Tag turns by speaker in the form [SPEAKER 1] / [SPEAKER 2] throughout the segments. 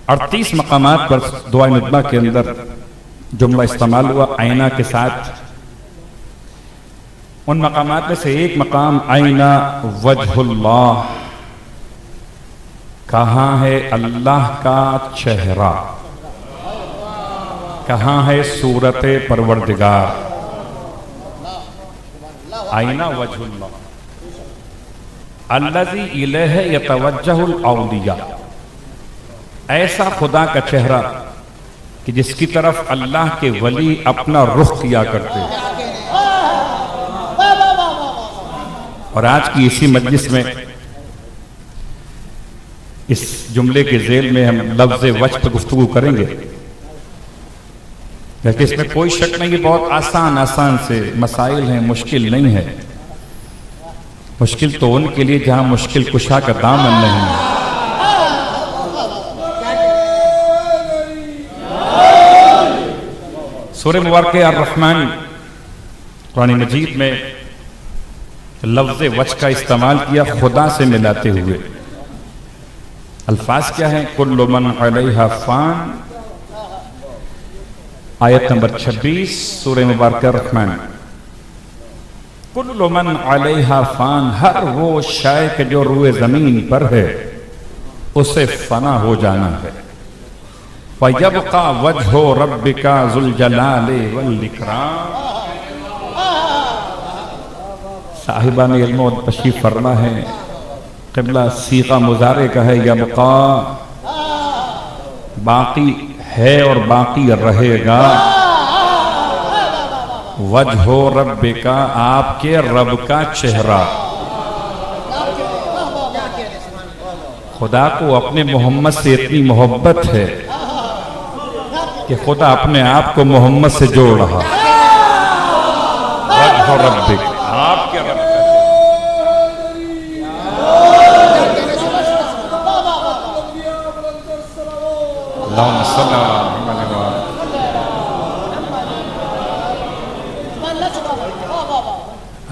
[SPEAKER 1] 38 मकामात पर दुआ नुतबा के अंदर जुमला इस्तेमाल हुआ आईना के साथ। उन मकामात में से एक मकाम आईना वजहुल्लाह, कहाँ है अल्लाह का चेहरा, कहाँ है सूरत परवरदिगार। आईना वजहुल्लाह अल्लज़ी इलैहि यतवज्जहुल औलिया, ऐसा खुदा का चेहरा कि जिसकी तरफ अल्लाह के वली अपना रुख किया करते हैं। और आज की इसी मजलिस में इस जुमले के ज़ेल में हम लफ्ज़ वजह पर गुफ्तगू करेंगे, लेकिन इसमें कोई शक नहीं, ये बहुत आसान से मसाइल हैं, मुश्किल नहीं है। मुश्किल तो उनके लिए जहां मुश्किल कुशा का दामन नहीं है। सूरह मुबारक अर-रहमान कुरान मजीद में लफ्ज़ वजह का इस्तेमाल किया खुदा से मिलाते हुए। अल्फाज क्या है? कुल्लु मन अलैहा फान, आयत नंबर 26 सूरह मुबारक अर-रहमान। कुल्लु मन अलैहा फान, हर वो शय के जो रूए जमीन पर है उसे फना हो जाना है। वयब्का वजहु रब्बिका ज़ुल जलाली वल इकराम। साहिबान इल्म तशरीफ फरमा है, क़िबला सीगा मुज़ारे का है, यब्का बाकी है और बाकी रहेगा। वजहो रब्बिका, आपके रब का चेहरा। खुदा को अपने मोहम्मद से इतनी मोहब्बत है कि खुदा अपने आप को मोहम्मद से जोड़ रहा। वजहो रब्बिका, आपके रब का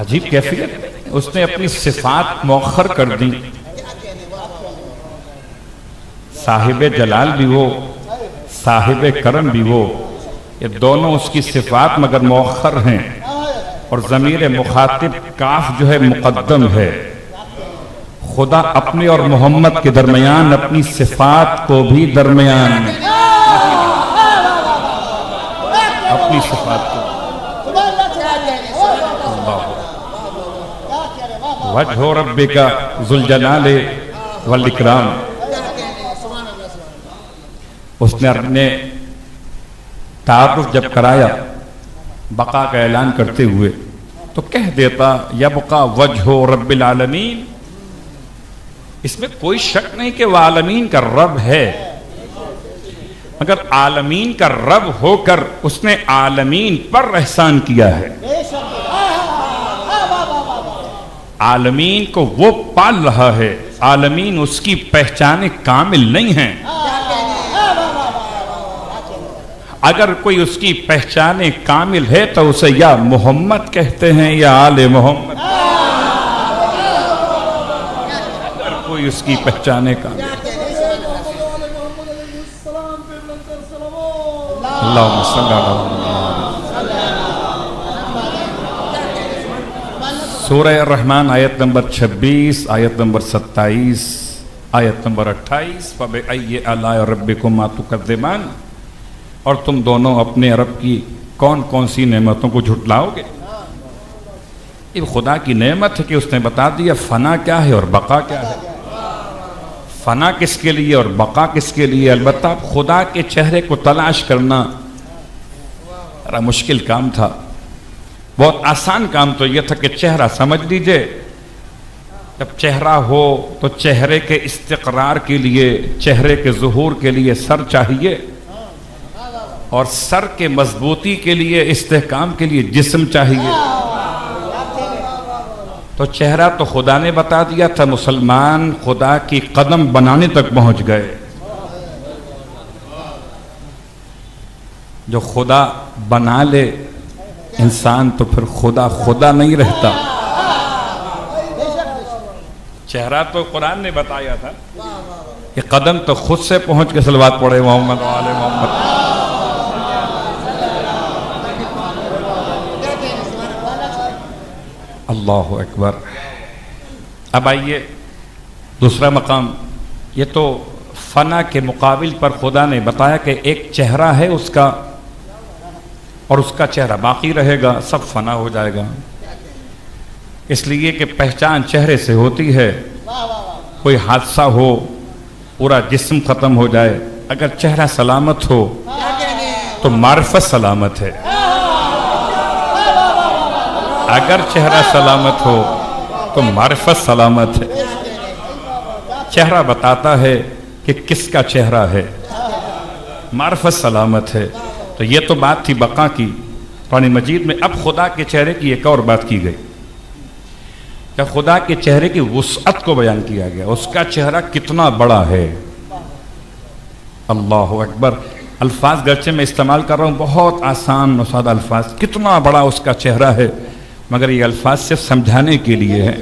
[SPEAKER 1] अजीब कैफियत, उसने अपनी सिफात मौखर कर दी। साहिब जलाल भी वो, साहिब करम भी वो, ये दोनों उसकी सिफात मगर मौखर हैं। और ज़मीर मुखातिब काफ जो है मुक़द्दम है। खुदा अपने और मोहम्मद के दरमियान अपनी सिफात को भी दरमियान में, अपनी सिफात को। वजहो रब्बिका ज़ुल जलाली वल इकराम। उसने अपने तारुफ जब कराया बका का ऐलान करते हुए तो कह देता यब्का वजहो रब्बिल आलमीन। इसमें कोई शक नहीं कि वह आलमीन का रब है, मगर आलमीन का रब होकर उसने आलमीन पर एहसान किया है। आलमीन को वो पाल रहा है, आलमीन उसकी पहचाने कामिल नहीं है। अगर कोई उसकी पहचाने कामिल है तो उसे या मोहम्मद कहते हैं या आले मोहम्मद। अगर कोई उसकी पहचाने कामिल, अल्लाहुम्मा सल्ली अला सूरह रहमान आयत नंबर 26, आयत नंबर 27, आयत नंबर 28। फबिअय्यि आलाइ रब्बिकुमा तुकज़्ज़िबान, और तुम दोनों अपने रब की कौन कौन सी नेमतों को झुटलाओगे। ये खुदा की नेमत है कि उसने बता दिया फना क्या है और बका क्या है। फना किसके लिए और बका किसके लिए। अलबत्ता खुदा के चेहरे को तलाश करना बड़ा मुश्किल काम था। बहुत आसान काम तो यह था कि चेहरा समझ लीजिए। जब चेहरा हो तो चेहरे के इस्तिक़रार के लिए, चेहरे के ज़ुहूर के लिए सर चाहिए, और सर के मजबूती के लिए, इस्तेहकाम के लिए जिस्म चाहिए। तो चेहरा तो खुदा ने बता दिया था। मुसलमान खुदा की कदम बनाने तक पहुंच गए। जो खुदा बना ले इंसान तो फिर खुदा खुदा नहीं रहता। चेहरा तो कुरान ने बताया था कि कदम तो खुद से पहुंच के सलवात पढ़े मोहम्मद वाले मोहम्मद। अल्लाह अकबर। अब आइए दूसरा मकाम, ये तो फना के मुकाबिल पर खुदा ने बताया कि एक चेहरा है उसका और उसका चेहरा बाकी रहेगा, सब फना हो जाएगा। इसलिए कि पहचान चेहरे से होती है। कोई हादसा हो, पूरा जिस्म खत्म हो जाए, अगर चेहरा सलामत हो तो मारिफत सलामत है। अगर चेहरा सलामत हो तो मारिफत सलामत है। चेहरा बताता है कि किसका चेहरा है, मारिफत सलामत है। तो ये तो बात थी बका की कुरान मजीद में। अब खुदा के चेहरे की एक और बात की गई, जब खुदा के चेहरे की वुसअत को बयान किया गया, उसका चेहरा कितना बड़ा है। अल्लाह अकबर। अल्फाज गर्चे में इस्तेमाल कर रहा हूँ, बहुत आसान और सादा अल्फाज, कितना बड़ा उसका चेहरा है, मगर ये अल्फाज सिर्फ समझाने के लिए है।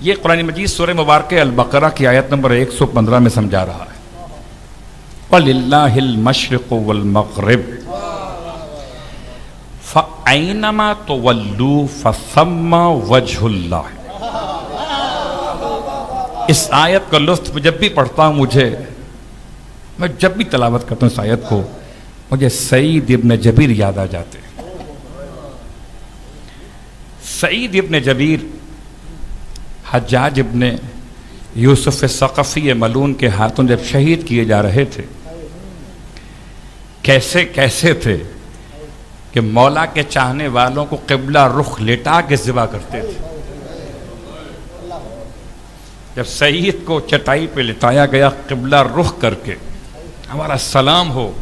[SPEAKER 1] ये कुरान मजीद सूरह मुबारक अल बकरा की आयत नंबर 115 में समझा रहा है। वलिल्लाहिल मशरिक़ु वल मग़रिब फ़अयनमा तुवल्लू फ़सम्मा वजहुल्लाह। इस आयत का लुत्फ़ जब भी पढ़ता हूँ, मैं जब भी तलावत करता हूँ इस आयत को, मुझे सईद इब्न जबीर याद आ जाते हैं। सईद इब्न जबीर हज्जाज इब्न यूसुफ सक़फ़ी मलून के हाथों जब शहीद किए जा रहे थे, कैसे कैसे थे कि मौला के चाहने वालों को क़िबला रुख लेटा के ज़िबा करते थे। जब सईद को चटाई पे लिटाया गया क़िबला रुख करके, हमारा सलाम हो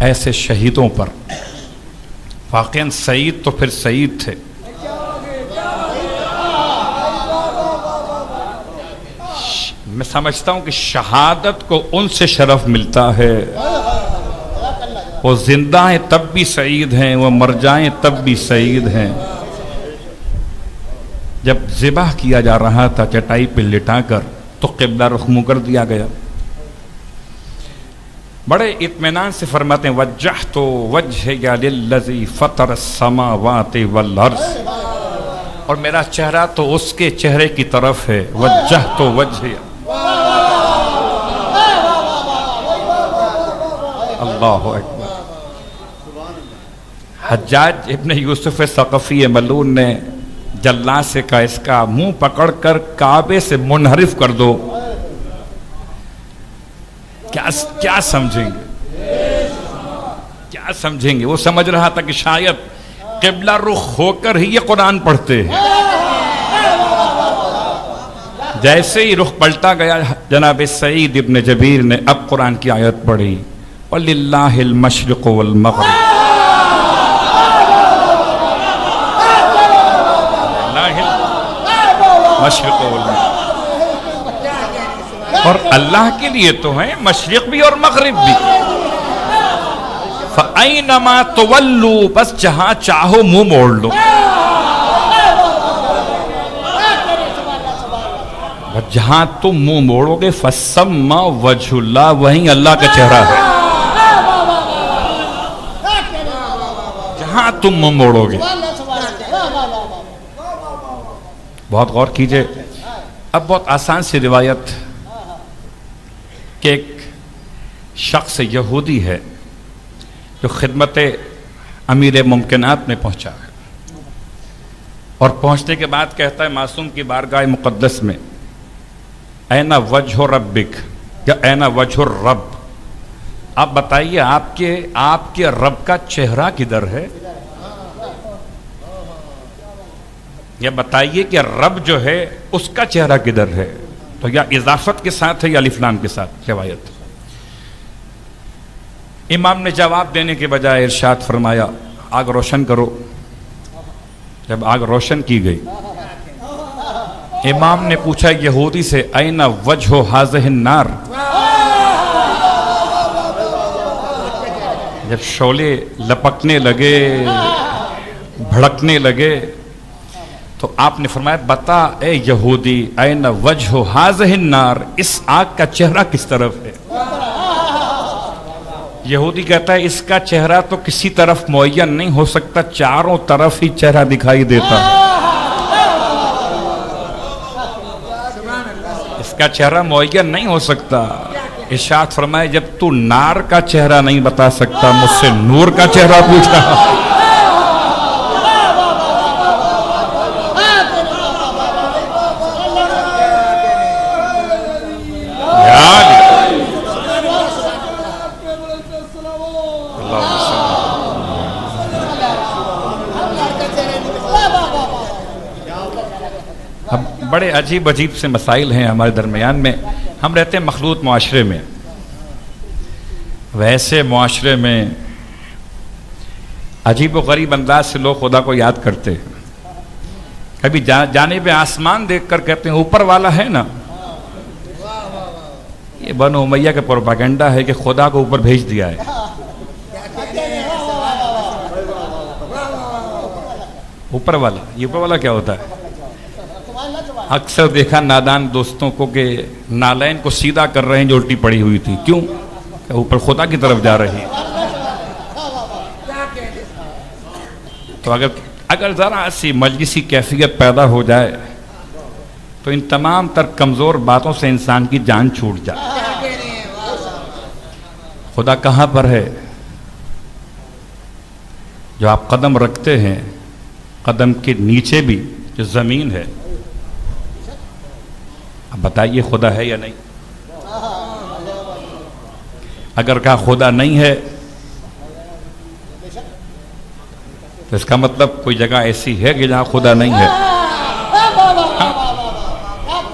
[SPEAKER 1] ऐसे शहीदों पर। वाक़ईन सईद तो फिर सईद थे। मैं समझता हूं कि शहादत को उनसे शरफ मिलता है। वो जिंदा हैं तब भी सईद हैं, वो मर जाएं तब भी सईद हैं। जब ज़िबाह किया जा रहा था चटाई पे लिटाकर, तो क़िबला रुख मुँह कर दिया गया। बड़े इत्मीनान से फरमाते हैं, वज्जहतु वज्हिया लिल्लज़ी फ़तर अस्समावाति वल अर्ज़। और मेरा चेहरा तो उसके चेहरे की तरफ है। वज्जहतु वज्हिया, अल्लाहु अकबर। हज्जाज इब्न यूसुफ सक़फ़ी मलून ने जल्लाद से कहा, इसका मुंह पकड़कर काबे से मुनहरिफ कर दो। क्या समझेंगे, क्या समझेंगे। वो समझ रहा था कि शायद क़िबला रुख होकर ही ये कुरान पढ़ते हैं। जैसे ही रुख पलटा गया, जनाब सईद इब्न जबीर ने अब कुरान की आयत पढ़ी, वलिल्लाहिल मशरिक़ु वल मग़रिब। मशरिक़ वल मग़रिब। और अल्लाह के लिए तो है मशरिक़ भी और मग़रिब भी। फ़अयनमा तुवल्लू, बस जहां चाहो मुंह मोड़ लो। जहां तुम मुंह मोड़ोगे फ़सम्मा वजहुल्लाह, वहीं अल्लाह का चेहरा है। जहां तुम मुंह मोड़ोगे। बहुत गौर कीजिए। अब बहुत आसान सी रिवायत कि एक शख्स यहूदी है जो खिदमत अमीर मुमकिनात में पहुंचा है, और पहुंचने के बाद कहता है मासूम की बारगाह मुक़द्दस में, ऐना वजह रब्बिक, या ऐना वजह रब, आप बताइए आपके रब का चेहरा किधर है। या बताइए कि रब जो है उसका चेहरा किधर है। तो या इजाफत के साथ है या अलिफ लाम के साथ रिवायत। इमाम ने जवाब देने के बजाय इरशाद फरमाया, आग रोशन करो। जब आग रोशन की गई, इमाम ने पूछा यहूदी से, ऐना वजह हाज़िहिन नार। जब शोले लपकने लगे, भड़कने लगे, तो आपने फरमाया बता ए यहूदी ऐन वजह हाज़िहिन नार, इस आग का चेहरा किस तरफ है। यहूदी कहता है इसका चेहरा तो किसी तरफ मुअय्यन नहीं हो सकता, चारों तरफ ही चेहरा दिखाई देता है। इसका चेहरा मुअय्यन नहीं हो सकता। इरशाद फरमाए जब तू नार का चेहरा नहीं बता सकता, मुझसे नूर का चेहरा पूछ रहा है। अब बड़े अजीब अजीब से मसाइल हैं हमारे दरमियान में। हम रहते हैं मखलूत मुआशरे में। वैसे मुआशरे में अजीब व गरीब अंदाज से लोग खुदा को याद करते हैं। कभी जाने पे आसमान देखकर कहते हैं ऊपर वाला है ना। ये बनो उमैया का प्रोपेगेंडा है कि खुदा को ऊपर भेज दिया है। ऊपर वाला, ये ऊपर वाला क्या होता है? अक्सर देखा नादान दोस्तों को कि नालैन को सीधा कर रहे हैं जो उल्टी पड़ी हुई थी। क्यों? ऊपर खुदा की तरफ जा रही है। तो अगर जरा सी मजलिसी कैफियत पैदा हो जाए तो इन तमाम तर कमजोर बातों से इंसान की जान छूट जाए। खुदा कहां पर है? जो आप कदम रखते हैं, कदम के नीचे भी जो जमीन है, अब बताइए खुदा है या नहीं? अगर कहा खुदा नहीं है तो इसका मतलब कोई जगह ऐसी है कि जहां खुदा नहीं है।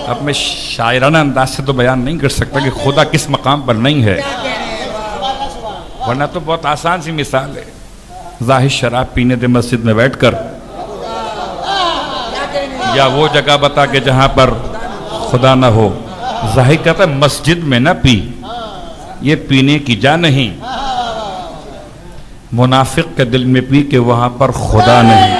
[SPEAKER 1] अब मैं शायराना अंदाज से तो बयान नहीं कर सकता कि खुदा किस मकाम पर नहीं है, वरना तो बहुत आसान सी मिसाल है। जाहिर शराब पीने दे मस्जिद में बैठकर, या वो जगह बता के जहां पर खुदा ना हो। जाहिर कहता है मस्जिद में ना पी, ये पीने की जा नहीं। मुनाफिक के दिल में पी के वहां पर खुदा नहीं।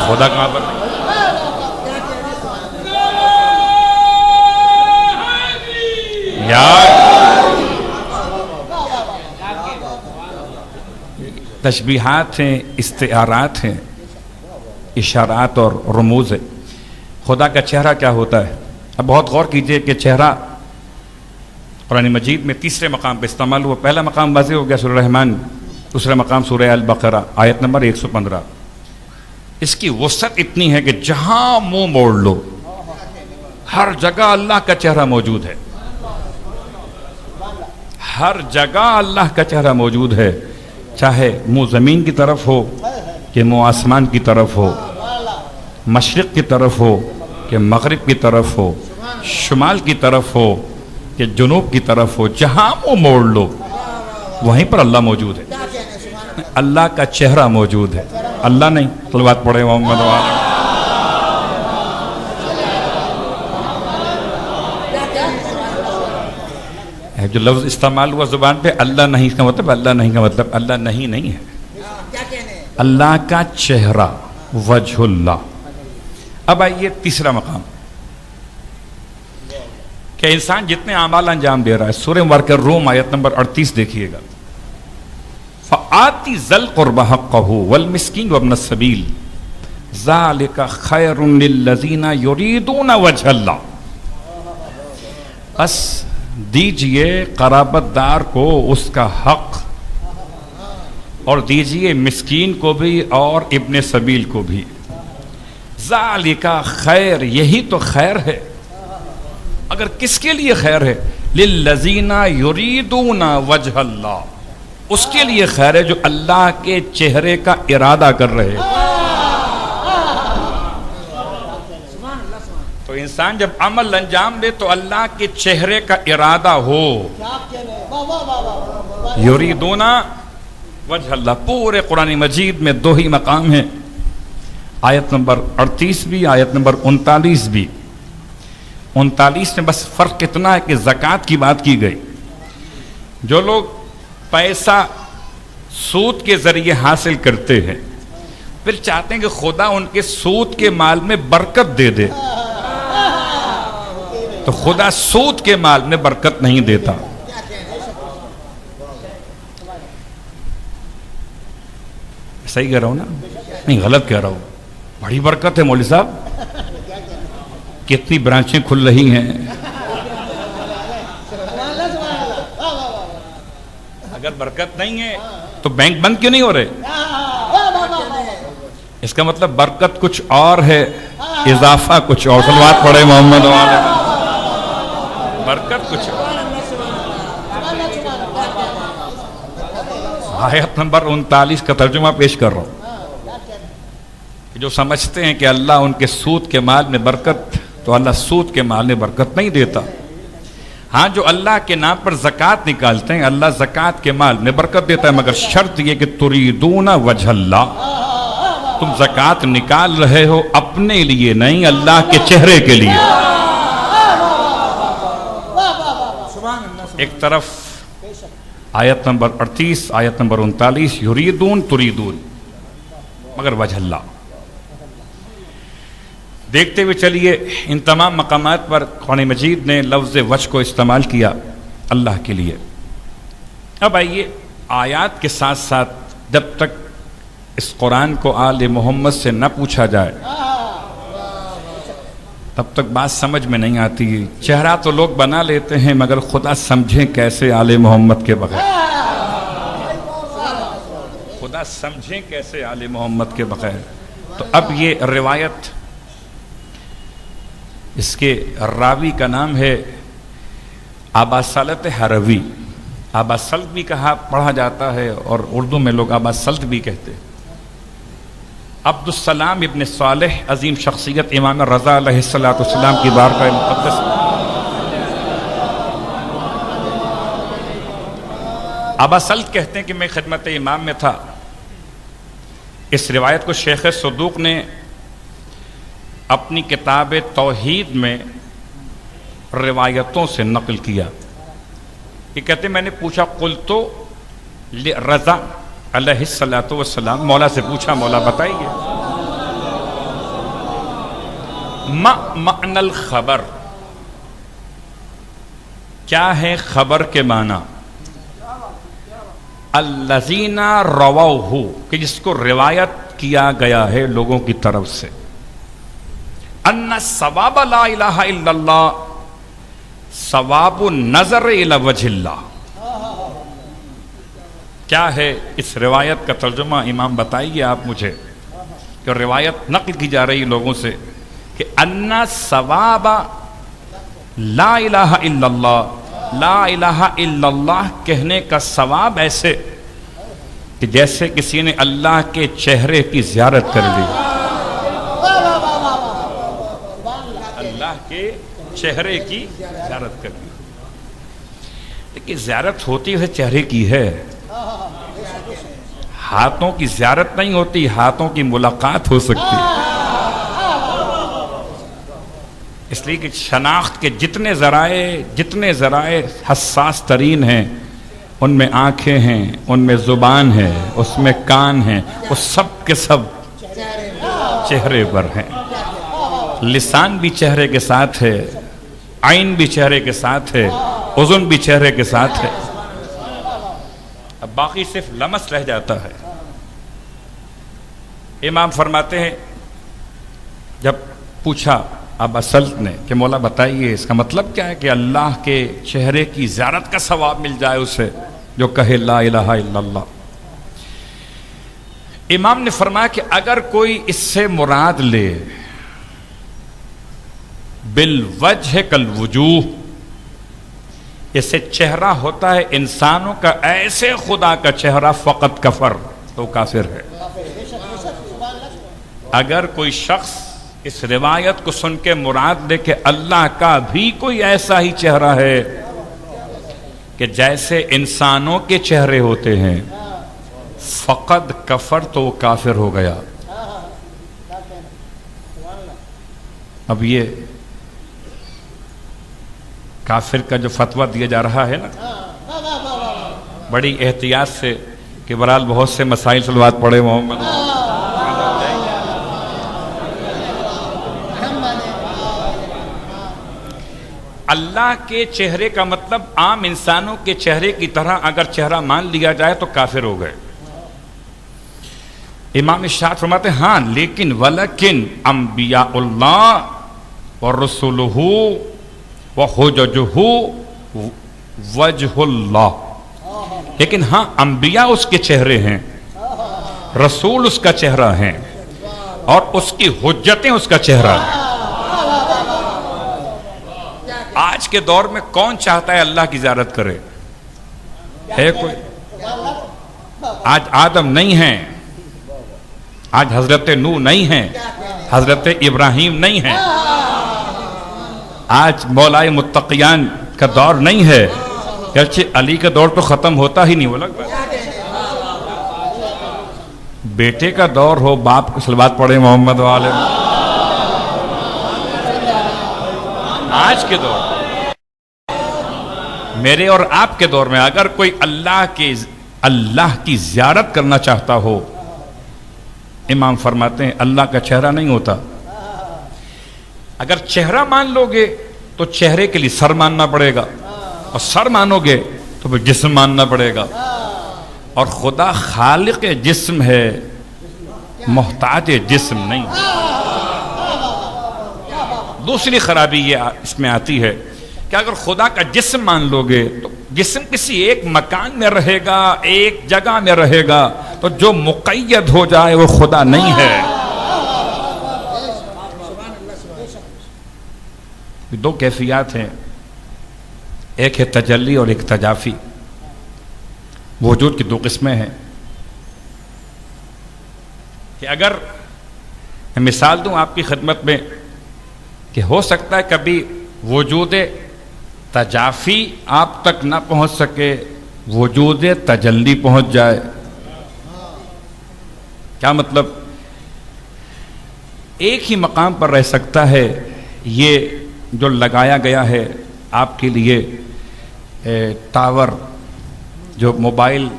[SPEAKER 1] खुदा कहां पर नहीं? यार तशबीहात हैं, इस्तिआरात हैं, इशारात और रमूज है। खुदा का चेहरा क्या होता है? अब बहुत गौर कीजिए कि चेहरा कुरान मजीद में तीसरे मकाम पर इस्तेमाल हुआ। पहला मकाम वाज़ेह हो गया सूरह रहमान, दूसरा मकाम सूरह अल बकरा आयत नंबर 115। इसकी वसअत इतनी है कि जहां मुंह मोड़ लो हर जगह अल्लाह का चेहरा मौजूद है। हर जगह अल्लाह का चेहरा मौजूद है, चाहे मुंह जमीन की तरफ हो कि मुंह आसमान की तरफ हो, मशरिक की तरफ हो कि मगरिब की तरफ हो, शुमाल की तरफ हो कि जुनूब की तरफ हो, जहां मुंह मोड़ लो वहीं पर अल्लाह मौजूद है। अल्लाह का चेहरा मौजूद है, अल्लाह नहीं। सलवात पढ़े मोहम्मद वाला। जो लफ्ज इस्तेमाल हुआ जुबान पे अल्लाह नहीं, इसका मतलब अल्लाह नहीं का मतलब अल्लाह नहीं नहीं है। अल्लाह का चेहरा वजहुल्लाह। अब आइए तीसरा मकाम कि इंसान जितने अमाल अंजाम दे रहा है। सूरह मुबारक रूम आयत नंबर 38 देखिएगा। फ़आति ज़ल क़ुरबा हक़्क़हु वल मिस्कीन वब्न सबील ज़ालिका खैरुन लिल्लज़ीना युरीदूना वजहल्लाह। बस दीजिए क़राबतदार को उसका हक, और दीजिए मिस्कीन को भी और इब्ने सबील को भी। ज़ालिका खैर, यही तो खैर है। अगर किसके लिए खैर है? लिल्लज़ीना युरीदूना वजहल्लाह, उसके लिए खैर है जो अल्लाह के चेहरे का इरादा कर रहे हैं। तो इंसान जब अमल अंजाम दे तो अल्लाह के चेहरे का इरादा हो। युरीदूना वजहल्लाह। पूरे कुरान मजीद में दो ही मकाम हैं, आयत नंबर 38 भी, आयत नंबर 39 भी। 39 में बस फर्क इतना है कि ज़कात की बात की गई। जो लोग पैसा सूद के जरिए हासिल करते हैं, फिर चाहते हैं कि खुदा उनके सूद के माल में बरकत दे दे, तो खुदा सूद के माल में बरकत नहीं देता। सही कह रहा हूं ना? नहीं, गलत कह रहा हूं। बड़ी बरकत है मौलवी साहब, कितनी ब्रांचें खुल रही हैं। अगर बरकत नहीं है तो बैंक बंद क्यों नहीं हो रहे? इसका मतलब बरकत कुछ और है, इजाफा कुछ और। सलवात पढ़े मोहम्मद वाले। बरकत कुछ और। आयत नंबर 39 का तर्जुमा पेश कर रहा हूं। जो समझते हैं कि अल्लाह उनके सूद के माल में बरकत, तो अल्लाह सूद के माल में बरकत नहीं देता। हाँ, जो अल्लाह के नाम पर ज़कात निकालते हैं, अल्लाह ज़कात के माल में बरकत देता है, मगर शर्त यह कि तुरीदूना वजहल्लाह, तुम ज़कात निकाल रहे हो अपने लिए नहीं, अल्लाह के चेहरे के लिए। एक तरफ आयत नंबर 38, आयत नंबर 39, युरीदून तुरीदून, मगर वजहल्लाह। देखते हुए चलिए, इन तमाम मकामात पर कुरान मजीद ने लफ्ज़ वज को इस्तेमाल किया अल्लाह के लिए। अब आइए, आयात के साथ साथ जब तक इस कुरान को आले मोहम्मद से न पूछा जाए तब तक बात समझ में नहीं आती। चेहरा तो लोग बना लेते हैं, मगर खुदा समझें कैसे आले मोहम्मद के बगैर? खुदा समझें कैसे आले मोहम्मद के बगैर? तो अब ये रिवायत, इसके रावी का नाम है आबासलत हरवी। आबासल्त भी कहा पढ़ा जाता है और उर्दू में लोग आबासल्त भी कहते हैं। अब्दुस्सलाम इब्न सालेह, अजीम शख्सियत, इमाम रज़ा अलैहिस्सलाम की बारगाह मुक़द्दस। आबासल्त कहते हैं कि मैं खिदमत इमाम में था। इस रिवायत को शेख सदूक ने अपनी किताब तौहीद में रिवायतों से नकल किया। ये कहते, मैंने पूछा, कुल तो रज़ा अलैहिस्सलातु वस्सलाम, मौला से पूछा, मौला बताइए, मअनल खबर, क्या है खबर के माना? अल्लज़ीना रवाहु, कि जिसको रिवायत किया गया है लोगों की तरफ से। अन्ना सवाब ला इलाहा इल्लल्लाह सवाबु नजर इला वजहिल्लाह। क्या है इस रिवायत का तर्जुमा? इमाम बताइए आप मुझे। कि रिवायत नकल की जा रही लोगों से कि अन्ना सवाबा ला इलाहा इल्लल्लाह, ला इलाहा इल्लल्लाह कहने का सवाब ऐसे कि जैसे किसी ने अल्लाह के चेहरे की ज़ियारत कर ली। अल्लाह के चेहरे की ज़ियारत कर ली। लेकिन ज़ियारत होती है चेहरे की है, हाथों की ज़ियारत नहीं होती, हाथों की मुलाकात हो सकती है। इसलिए कि शनाख्त के जितने ज़राए हसास तरीन हैं, उनमें आंखें हैं, उनमें ज़ुबान है, उसमें कान हैं, वो सब के सब चेहरे पर हैं। लिसान भी चेहरे के साथ है, आइन भी चेहरे के साथ है, उज़ुन भी चेहरे के साथ है। अब बाकी सिर्फ लमस रह जाता है। इमाम फरमाते हैं, जब पूछा अबासल्त ने कि मौला बताइए इसका मतलब क्या है कि अल्लाह के चेहरे की ज़ियारत का सवाब मिल जाए उसे जो कहे ला इलाहा इल्लल्लाह। इमाम ने फरमाया कि अगर कोई इससे मुराद ले बिल वजह कल वजूह, इससे चेहरा होता है इंसानों का, ऐसे खुदा का चेहरा, फ़कत कफर, तो काफिर है। अगर कोई शख्स इस रिवायत को सुन के मुराद ले कि अल्लाह का भी कोई ऐसा ही चेहरा है कि जैसे इंसानों के चेहरे होते हैं, फ़कद कफर, तो वो काफिर हो गया। अब ये काफिर का जो फतवा दिया जा रहा है ना, बड़ी एहतियात से कि बहरहाल बहुत से मसाइल सलवात पड़े मोहम्मद। अल्लाह के चेहरे का मतलब आम इंसानों के चेहरे की तरह अगर चेहरा मान लिया जाए तो काफिर हो गए। इमाम शाद फरमाते हाँ, लेकिन वलकिन अंबियाउल्लाह व रसूलुहु व हुज्जजुहु वजहुल्लाह, लेकिन हाँ अंबिया उसके चेहरे हैं, रसूल उसका चेहरा है और उसकी हुज्जतें उसका चेहरा है। आज के दौर में कौन चाहता है अल्लाह की ज़ियारत करे? है कोई? आज आदम नहीं है, आज हजरत नूह नहीं है, हजरत इब्राहिम नहीं है, आज मौलाए मुत्तकियान का दौर नहीं है, क्योंकि अली का दौर तो खत्म होता ही नहीं। बोला बेटे का दौर हो, बाप को सलवात पढ़े मोहम्मद वाले। आज के दौर, मेरे और आपके दौर में अगर कोई अल्लाह की ज़ियारत करना चाहता हो, इमाम फरमाते हैं अल्लाह का चेहरा नहीं होता। अगर चेहरा मान लोगे तो चेहरे के लिए सर मानना पड़ेगा, और सर मानोगे तो फिर जिस्म मानना पड़ेगा। और खुदा खालिक जिस्म है, मोहताज जिस्म नहीं। दूसरी खराबी ये इसमें आती है कि अगर खुदा का जिस्म मान लोगे तो जिस्म किसी एक मकान में रहेगा, एक जगह में रहेगा, तो जो मुक़य्यद हो जाए वो खुदा नहीं है। दो कैफियत हैं, एक है तजल्ली और एक तजाफी। वजूद की दो किस्में हैं कि अगर मैं मिसाल दूं आपकी खिदमत में कि हो सकता है कभी वजूद तजाफी आप तक ना पहुंच सके, वजूद तजल्ली पहुंच जाए। क्या मतलब? एक ही मकाम पर रह सकता है ये जो लगाया गया है आपके लिए टावर, जो मोबाइल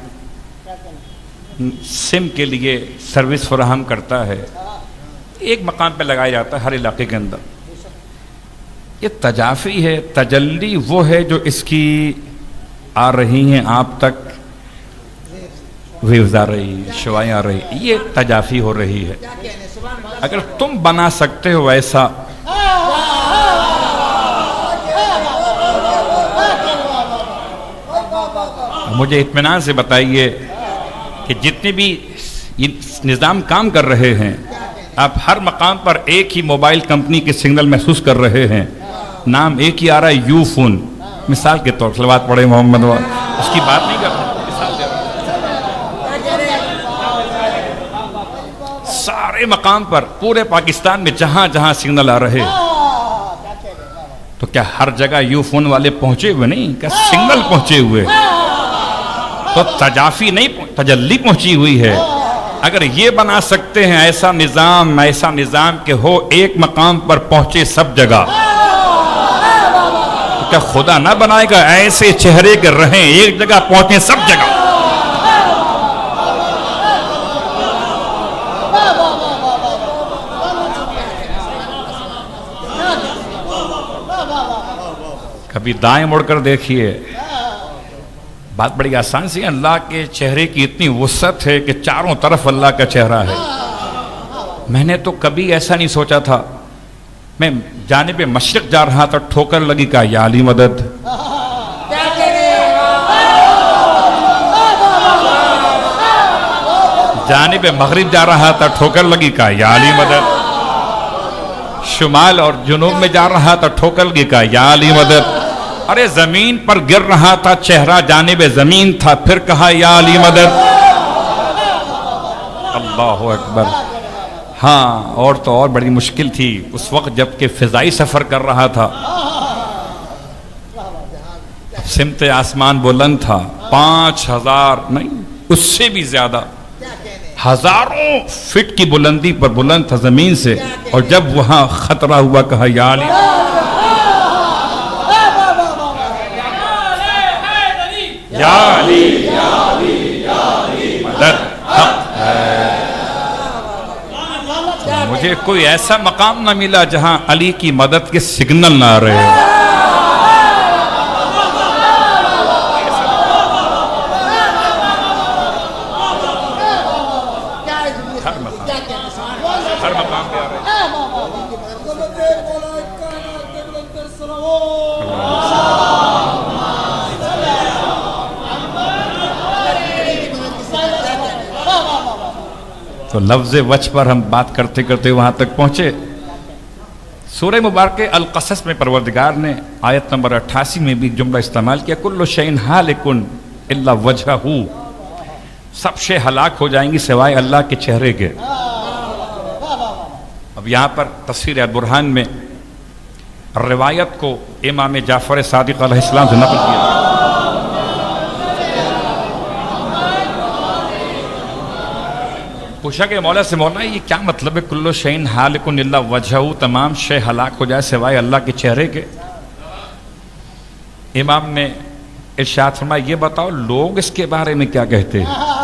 [SPEAKER 1] सिम के लिए सर्विस फराहम करता है, एक मकाम पर लगाया जाता है हर इलाके के अंदर। ये तजाफी है। तजल्ली वो है जो इसकी आ रही हैं आप तक, वेव्स आ रही है, शवाएं आ रही, ये तजाफी हो रही है। अगर तुम बना सकते हो ऐसा, मुझे इत्मीनान से बताइए कि जितने भी निज़ाम काम कर रहे हैं, आप हर मकाम पर एक ही मोबाइल कंपनी के सिग्नल महसूस कर रहे हैं, नाम एक ही आ रहा है, यू फोन। मिसाल के तौर पर सलवात पढ़े मोहम्मद, उसकी बात नहीं कर रहा, मिसाल दे रहा। सारे मकाम पर पूरे पाकिस्तान में जहां जहां सिग्नल आ रहे, तो क्या हर जगह यू फोन वाले पहुंचे हुए नहीं? क्या सिग्नल पहुंचे हुए? तो तजाफी नहीं, तजल्ली पहुंची हुई है। अगर ये बना सकते हैं ऐसा निज़ाम के हो एक मकाम पर पहुंचे सब जगह, तो क्या खुदा ना बनाएगा ऐसे चेहरे के रहें एक जगह पहुंचे सब जगह? कभी दाएं मुड़कर देखिए, बात बड़ी आसान सी है। अल्लाह के चेहरे की इतनी वुसअत है कि चारों तरफ अल्लाह का चेहरा है। मैंने तो कभी ऐसा नहीं सोचा था। मैं जानिब मशरिक जा रहा था, ठोकर लगी, का या अली मदद। जानिब मगरिब जा रहा था, ठोकर लगी, का या अली मदद। शुमाल और जुनूब में जा रहा था, ठोकर लगी, का या अली मदद। अरे जमीन पर गिर रहा था, चेहरा जानिब जमीन था, फिर कहा या अली मदद। अल्लाहु अकबर। हाँ, और तो और बड़ी मुश्किल थी उस वक्त जबकि फिजाई सफर कर रहा था। सिमते आसमान बुलंद था, 5000 नहीं उससे भी ज्यादा, हजारों फीट की बुलंदी पर बुलंद था जमीन से। और जब वहां खतरा हुआ, कहा या अली। या अली, या अली, या अली मदद हक है। मुझे कोई ऐसा मकाम ना मिला जहां अली की मदद के सिग्नल ना आ रहे हो। हर मकाम पे आ रहे हैं। तो लफ्ज़ वच पर हम बात करते करते वहां तक पहुंचे। सूरह मुबारक अल क़सस में परवरदिगार ने आयत नंबर 88 में भी जुमला इस्तेमाल किया, कुल्लु शैइन हालिकुन इल्ला वजहहू, सब शे हलाक हो जाएंगी सिवाय अल्लाह के चेहरे के। अब यहाँ पर तफसीर अल बुरहान में रिवायत को इमाम जाफर सादिक अलैहिस्सलाम से नकल किया। पूछा कि मौला से, मौला ये क्या मतलब है कुल्लु शैइन हालिकुन इल्ला वजहहू, तमाम शे हलाक हो जाए सिवाय अल्लाह के चेहरे के। इमाम ने इरशाद फरमाया, ये बताओ लोग इसके बारे में क्या कहते हैं।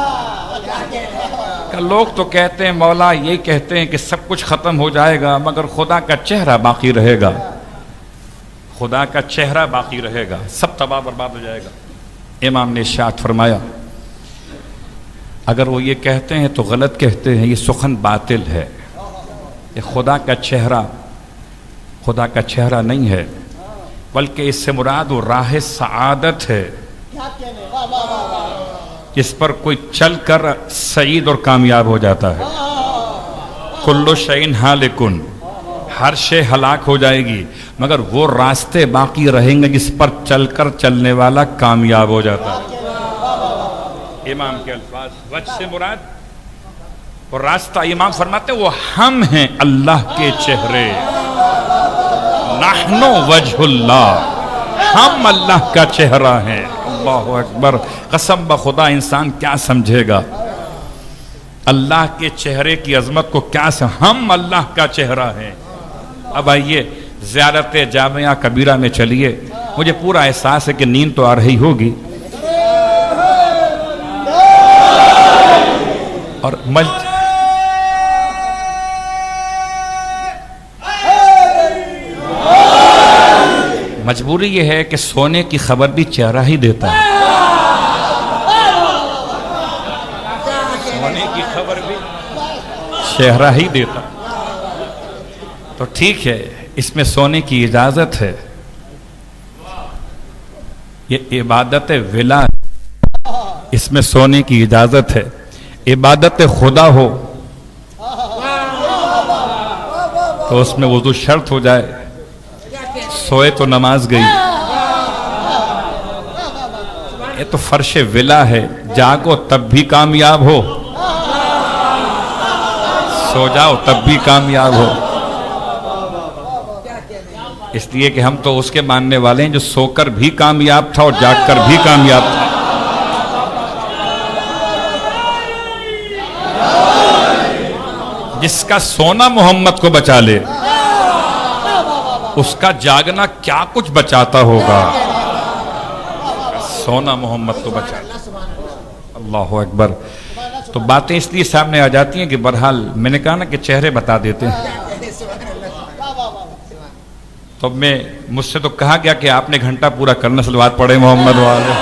[SPEAKER 1] लोग तो कहते हैं मौला ये कहते हैं कि सब कुछ खत्म हो जाएगा मगर खुदा का चेहरा बाकी रहेगा, खुदा का चेहरा बाकी रहेगा, सब तबाह बर्बाद हो जाएगा। इमाम ने इरशाद फरमाया, अगर वो ये कहते हैं तो गलत कहते हैं, ये सुखन बातिल है। ये खुदा का चेहरा नहीं है, बल्कि इससे मुराद वो राह सआदत है जिस पर कोई चलकर सईद और कामयाब हो जाता है। कुल्लु शैइन हालिकुन, हर शे हलाक हो जाएगी मगर वो रास्ते बाकी रहेंगे जिस पर चलकर चलने वाला कामयाब हो जाता है। इमाम के अल्फाज वज से मुराद और रास्ता, इमाम फरमाते वो हम हैं अल्लाह के चेहरे, नहनु वजहुल्लाह, हम अल्लाह का चेहरा हैं। अल्लाहु अकबर, कसम ब खुदा इंसान क्या समझेगा अल्लाह के चेहरे की अजमत को, क्या हम अल्लाह का चेहरा है। अब आइए ज़ियारत जामिया कबीरा में चलिए, मुझे पूरा एहसास है कि नींद तो आ रही होगी और मजबूरी यह है कि सोने की खबर भी चेहरा ही देता है, सोने की खबर भी चेहरा ही देता। तो ठीक है, इसमें सोने की इजाजत है, ये इबादत विला, इसमें सोने की इजाजत है। इबादत खुदा हो तो उसमें वुज़ू शर्त हो जाए, सोए तो नमाज गई। ये तो फर्श विला है, जागो तब भी कामयाब हो, सो जाओ तब भी कामयाब हो। इसलिए कि हम तो उसके मानने वाले हैं जो सोकर भी कामयाब था और जागकर भी कामयाब था। जिसका सोना मोहम्मद को बचा ले उसका जागना क्या कुछ बचाता होगा। सोना मोहम्मद को बचा ले। अल्लाह अकबर। तो बातें इसलिए सामने आ जाती हैं कि बहरहाल मैंने कहा ना कि चेहरे बता देते हैं। तो मुझसे तो कहा गया कि आपने घंटा पूरा करना, सलवात पढ़े मोहम्मद वाले।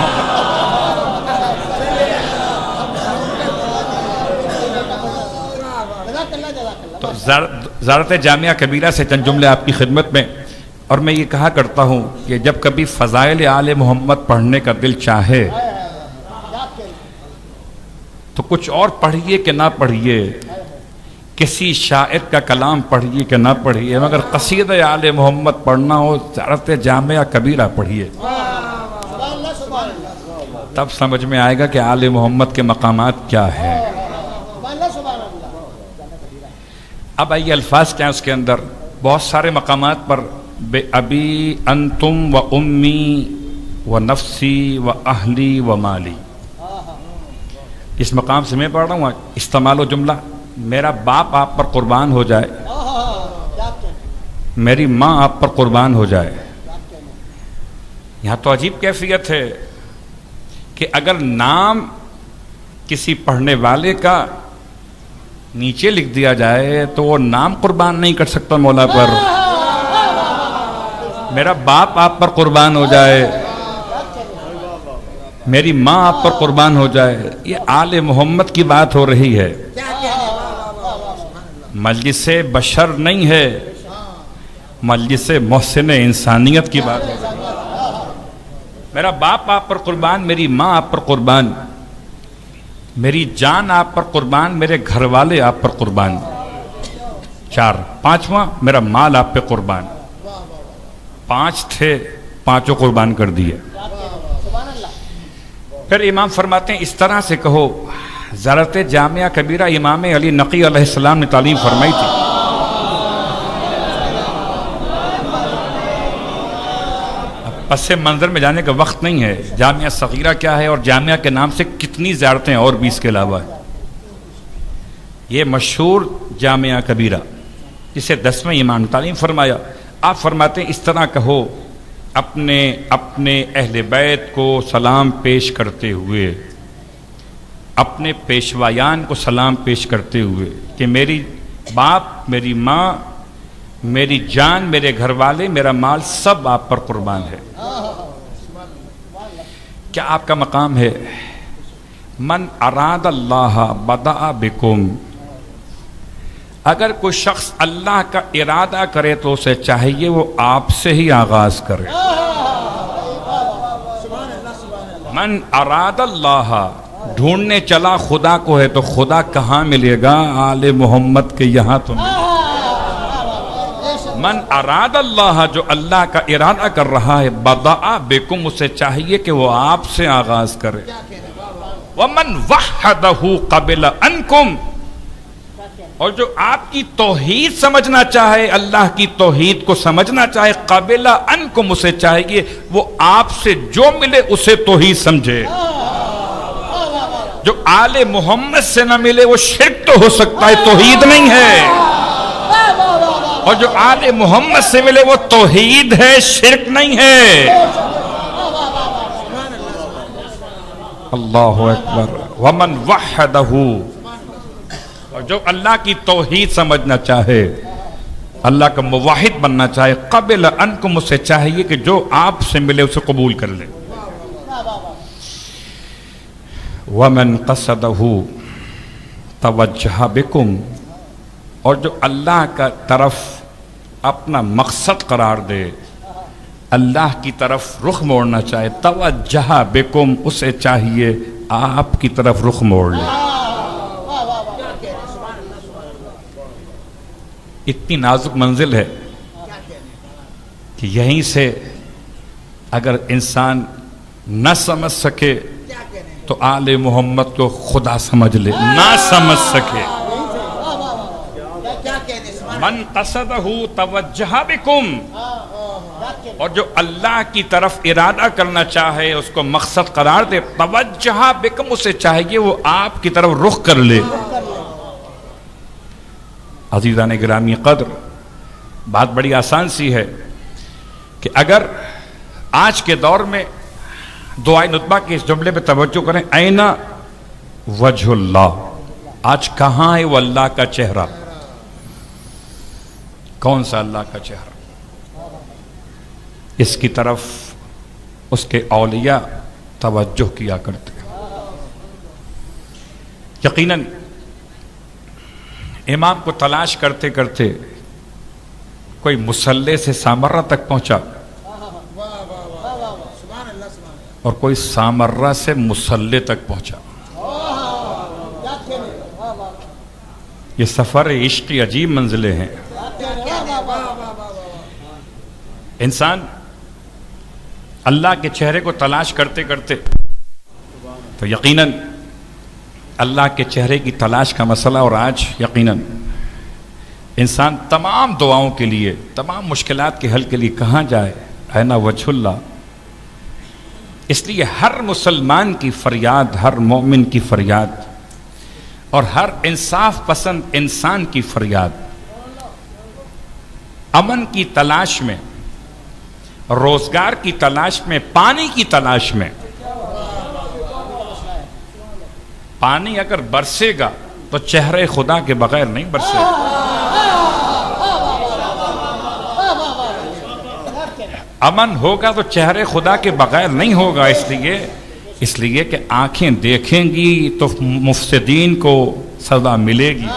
[SPEAKER 1] तो ज़ारत जामिया कबीरा से चंद जुमले आपकी खिदमत में। और मैं ये कहा करता हूँ कि जब कभी फ़ज़ाइल आले मोहम्मद पढ़ने का दिल चाहे तो कुछ और पढ़िए कि ना पढ़िए, किसी शायर का कलाम पढ़िए कि ना पढ़िए, मगर क़सीदा आले मोहम्मद पढ़ना हो ज़ारत जामिया कबीरा पढ़िए, तब समझ में आएगा कि आले मोहम्मद के मकामात क्या है। अब आइए अल्फाज क्या है उसके अंदर। बहुत सारे मकामात पर बे अबी अंतुम व उम्मी व नफ्सी व अहली व माली, इस मकाम से मैं पढ़ रहा हूँ इस्तेमाल जुमला, मेरा बाप आप पर कुर्बान हो जाए, मेरी माँ आप पर कुर्बान हो जाए। यहाँ तो अजीब कैफियत है कि अगर नाम किसी पढ़ने वाले का नीचे लिख दिया जाए तो वो नाम कुर्बान नहीं कर सकता मौला पर। मेरा बाप आप पर कुर्बान हो जाए, मेरी माँ आप पर कुर्बान हो जाए, ये आले मोहम्मद की बात हो रही है, मजलिसे बशर नहीं है, मजलिसे मोहसिन इंसानियत की बात है। मेरा बाप आप पर कुर्बान, मेरी माँ आप पर कुर्बान, मेरी जान आप पर कुर्बान, मेरे घर वाले आप पर कुर्बान। 4, 5वां मेरा माल आप पे कुर्बान। 5 थे, 5 कुर्बान कर दिए। फिर इमाम फरमाते हैं इस तरह से कहो। ज़रत जामिया कबीरा इमाम अली नकी अलैहिस्सलाम ने तालीम फरमाई थी। पस मंजर में जाने का वक्त नहीं है। जामिया सगीरा क्या है और जामिया के नाम से कितनी ज़ियारतें और भी इसके अलावा। ये मशहूर जामिया कबीरा जिसे 10वें इमाम तालीम फरमाया। आप फरमाते हैं इस तरह कहो अपने अपने अहले बैत को सलाम पेश करते हुए, अपने पेशवायान को सलाम पेश करते हुए कि मेरी बाप, मेरी माँ, मेरी जान, मेरे घर वाले, मेरा माल सब आप पर कुर्बान है। क्या आपका मकाम है? मन अराद अल्लाह बदा बिकुम। अगर कोई शख्स अल्लाह का इरादा करे तो उसे चाहिए वो आपसे ही आगाज करे। मन अराद अल्लाह, ढूंढने चला खुदा को है तो खुदा कहाँ मिलेगा? आले मोहम्मद के यहाँ तो मिलेगा। मन अराद अल्लाह, जो अल्लाह का इरादा कर रहा है, बदा बेकुम, उसे चाहिए कि वो आपसे आगाज करे। वमन वहदहु क़बिल अनकुम, और जो आपकी तौहीद समझना चाहे, अल्लाह की तौहीद को समझना चाहे, क़बिल अनकुम, उसे चाहिए वो आपसे जो मिले उसे तौहीद समझे। जो आले मोहम्मद से न मिले वो शिर्क तो हो सकता है, तौहीद नहीं है। और जो आले मोहम्मद से मिले वो तौहीद है, शिर्क नहीं है। अल्लाहु अकबर। वमन वहदहु, और जो अल्लाह की तौहीद समझना चाहे, अल्लाह का मुवाहिद बनना चाहे, क़बिल अनकुम, उसे चाहिए कि जो आपसे मिले उसे कबूल कर ले। वमन क़सदहु तवज्जह बिकुम, और जो अल्लाह का तरफ अपना मकसद करार दे, अल्लाह की तरफ रुख मोड़ना चाहे, तवज्जह बिकुम, उसे चाहिए आपकी तरफ रुख मोड़ ले। इतनी नाजुक मंजिल है कि यहीं से अगर इंसान न समझ सके तो आले मोहम्मद को खुदा समझ ले, ना समझ सके। मन क़सदहु तवज्जह बिकुम, और जो अल्लाह की तरफ इरादा करना चाहे, उसको मकसद करार दे, तवज्जह बिकुम, उसे चाहिए वो आपकी तरफ रुख कर ले। अज़ीज़ान गिरामी क़द्र, बात बड़ी आसान सी है कि अगर आज के दौर में दुआए नुतबा के इस जुमले पे तवज्जो करें, ऐना वजहुल्लाह, आज कहाँ है वो अल्लाह का चेहरा? कौन सा अल्लाह का चेहरा? इसकी तरफ उसके औलिया तवज्जो किया करते हैं। यकीनन इमाम को तलाश करते करते कोई मुसल्ले से सामर्रा तक पहुंचा और कोई सामर्रा से मुसल्ले तक पहुंचा। ये सफर इश्क की अजीब मंजिलें हैं। इंसान अल्लाह के चेहरे को तलाश करते करते तो यकीनन अल्लाह के चेहरे की तलाश का मसला, और आज यकीनन इंसान तमाम दुआओं के लिए, तमाम मुश्किलात के हल के लिए कहाँ जाए? ऐना वजहुल्लाह। इसलिए हर मुसलमान की फरियाद, हर मोमिन की फरियाद और हर इंसाफ पसंद इंसान की फरियाद, अमन की तलाश में, रोजगार की तलाश में, पानी की तलाश में, पानी अगर बरसेगा तो चेहरे खुदा के बगैर नहीं बरसेगा। अमन होगा तो चेहरे खुदा के बगैर नहीं होगा। इसलिए कि आंखें देखेंगी तो मुफ्सिदीन को सजा मिलेगी,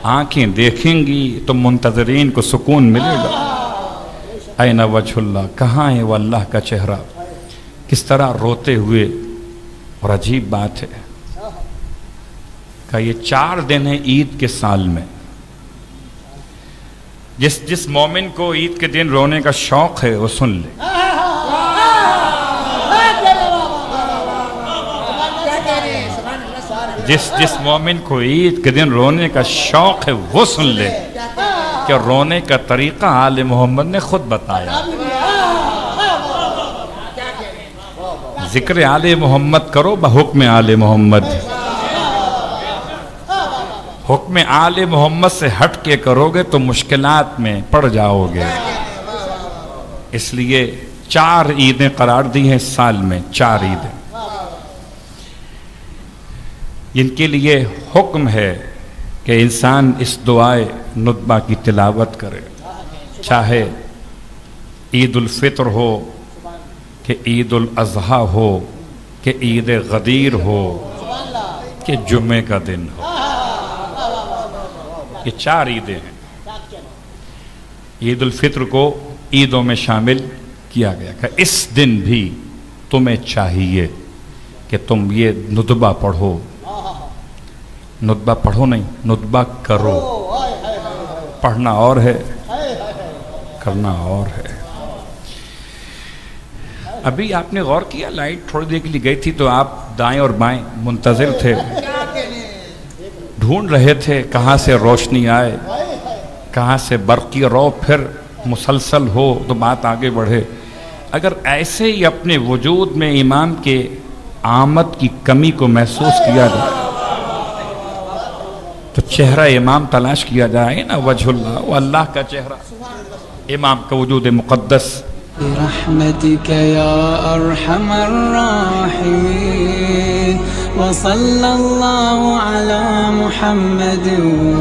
[SPEAKER 1] आंखें देखेंगी तो मुंतजरीन को सुकून मिलेगा। ऐना वजहुल्लाह, कहाँ है वो अल्लाह का चेहरा। किस तरह रोते हुए, और अजीब बात है कि ये 4 दिन है ईद के साल में। जिस मोमिन को ईद के दिन रोने का शौक है वो सुन ले, जिस मोमिन को ईद के दिन रोने का शौक है वो सुन ले कि रोने का तरीका आले मोहम्मद ने खुद बताया। जिक्र आले मोहम्मद करो बहुक्म आले मोहम्मद। हुक्म आले मोहम्मद से हट के करोगे तो मुश्किलात में पड़ जाओगे। इसलिए 4 ईदें करार दी हैं साल में, 4 ईदें। इनके लिए हुक्म है कि इंसान इस दुआए नुतबा की तिलावत करे, चाहे ईद उल फित्र हो कि ईद उल अज़हा हो कि ईद गदीर हो कि जुम्मे का दिन हो। ये 4 ईदें हैं। ईद उल फित्र को ईदों में शामिल किया गया कि इस दिन भी तुम्हें चाहिए कि तुम ये नुतबा पढ़ो। नुतबा पढ़ो नहीं, नुतबा करो। पढ़ना और है, करना और है। अभी आपने गौर किया, लाइट थोड़ी देर के लिए गई थी तो आप दाएं और बाएं मुंतजिर थे, ढूंढ रहे थे कहाँ से रोशनी आए, कहाँ से बर्क़ी रो फिर मुसलसल हो तो बात आगे बढ़े। अगर ऐसे ही अपने वजूद में इमाम के आमद की कमी को महसूस किया जाए तो चेहरा इमाम तलाश किया जाए ना, वजहुल्लाह, वो अल्लाह का चेहरा, इमाम का वजूद मुक़द्दस।
[SPEAKER 2] रहमतिक या अरहमर राहिमीन व सल्लल्लाहु अला मुहम्मद व